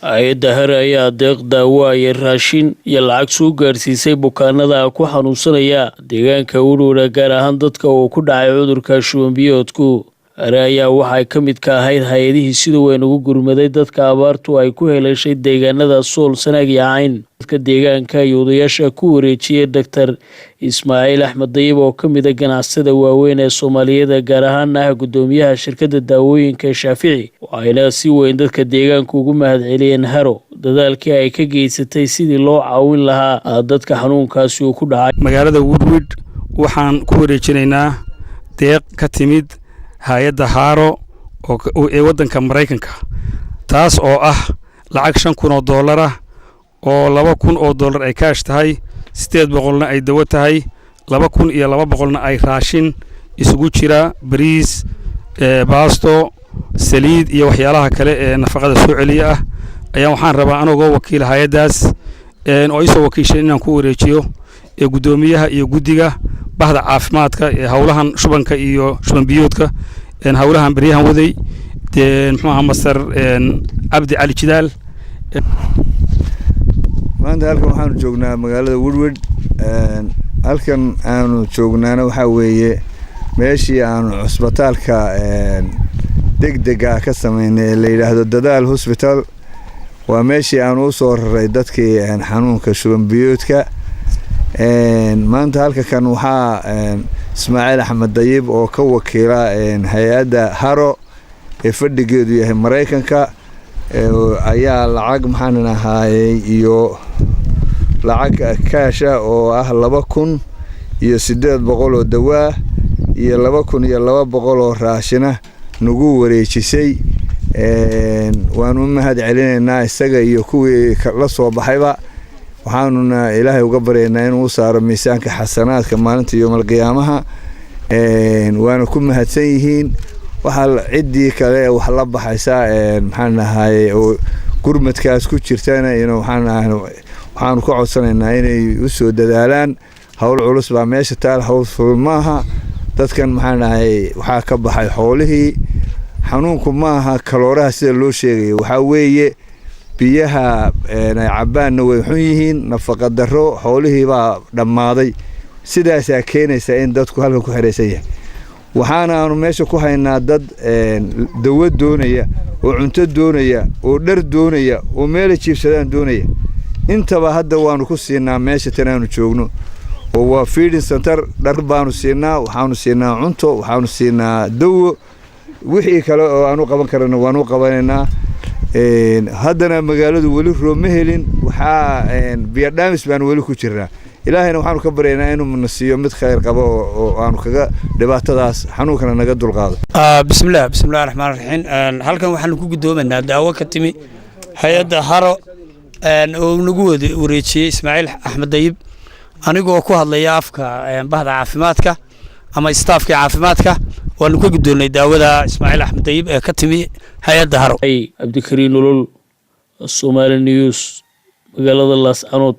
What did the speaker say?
Haayada HARO ayaa Deeq, Daawo iyo raashin iyo lacag soo gaadhsiisay bukaanada ku xanuunsanaya deegaanka Widhwidh gaar ahaan dadka uu ku dhacay cudurka shuban biyoodku. HARO ayaa waxay ka mid ka ahayd hay'adihii sida weyn ugu gurmaday dadka abaartu ay ku heleeshay deegaanada Sool, Sanaag iyo Cayn. Dadka deegaanka iyo odayaasha ku wareejiyay Dr. Ismaaciil Axmed Dayib oo ka mid ah ganacsada waaweyn ee Soomaaliyeed gaar ahaan gudoomiyaha shirkadda daawooyinka Shaafici. Waxayna si weyn dadka deegaanka ugu mahadceliyeen HARO dadaalkii ay ka geysatay sidii loo caawin lahaa dadka xanuunkaasi uu ku dhacay. Magaalada Widhwidh waxaan ku wareejinaynaa deeq ka timid Haayada HARO ee wadanka Mareykanka, taas oo ah lacag $5,000 ah oo $2,000 ay kaash tahay, 800 ay dawo tahay, 2,200 ay raashin isugu jira bariis, baasto, saliid iyo waxyaalaha kale ee nafaqada soo celiya ah. Ayaan waxaan rabaa anagoo wakiil hay'adaas oo isoo wakiishay inaan ku wareejiyo gudoomiyaha iyo guddiga bahda caafimaadka ee hawlahan shubanka iyo shuban biyoodka hawlahan bariyahan waday Masar Abdi Ali Jidaal. maanta halkan waxaanu joognaa magaalada Widhwidh. halkan aanu joognaana waxa weeye meeshii aanu cusbitaalka degdega ka sameynay la yiraahdo Dadaal Hospital. waa meeshii aanu u soo raray dadkii xanuunka shuban biyoodka. maanta halka kan waxaa Ismaaciil Axmed Dayib oo ka wakiila hay'adda HARO ee fadhigeedu yahay Mareykanka ayaa lacag maxaan ahaayay iyo lacag kaasha oo ah 2,800 oo dawa iyo 2,200 oo raashina nagu wareejisay. waanu mahadcelinaynaa isaga iyo kuwii la soo baxayba. waxaanuna Ilaahay uga baryaynaa inuu saaro miisaanka xasanaadka maalinta yawmal qiyaamaha. waana ku mahadsan yihiin waxa cidii kale wax la baxaysa maxaan ahaayay oo gurmadkaas ku jirtana inuu waxaanu ka codsanaynaa inay u soo dadaalaan. hawl culus baa meesha taal, hawl fudud maaha. dadkan maxaan ahaayay waxa ka baxay xoolihii. xanuunku maaha kalooraha sida loo sheegay, waxa weeye biyaha ay cabaanna way xun yihiin, nafaqa darro, xoolihii baa dhammaaday. sidaas ay keenaysaa in dadku halka ku xireysan yahay. waxaana aanu meesha ku haynaa dad dawo doonaya oo cunto doonaya oo dhar doonaya oo meel jiibsadaan doonaya. intaba hadda waanu ku siinaa meesha tan aanu joogno oo waa feeding center. dhar baanu siinaa, waxaanu siinaa cunto, waxaanu siinaa dawo, wixii kale oo aanu qaban karana waanu qabanaynaa. haddana magaaladu weli roob ma helin, waxaa biyo dhaamis baan weli ku jirnaa. ilaahayna waxaanu ka baryaynaa inuu nasiiyo mid khayr qabo oo aanu kaga dhibaatadaas xanuunkana naga dulqaado. bismillaah raxmaanir raxiim. halkan waxaan ku gudoomanaa daawo ka timi hay'adda HARO oo nagu wareejiyay Ismaaciil Axmed Dayib anigoo ku hadlaya afka bahda caafimaadka ama staafka caafimaadka. waanu ka gudoonay daawada Ismaaciil Axmed Dayib ee ka timi hay'adda HARO. Abdikariin Nolol, Somali News, magaalada Laascanood.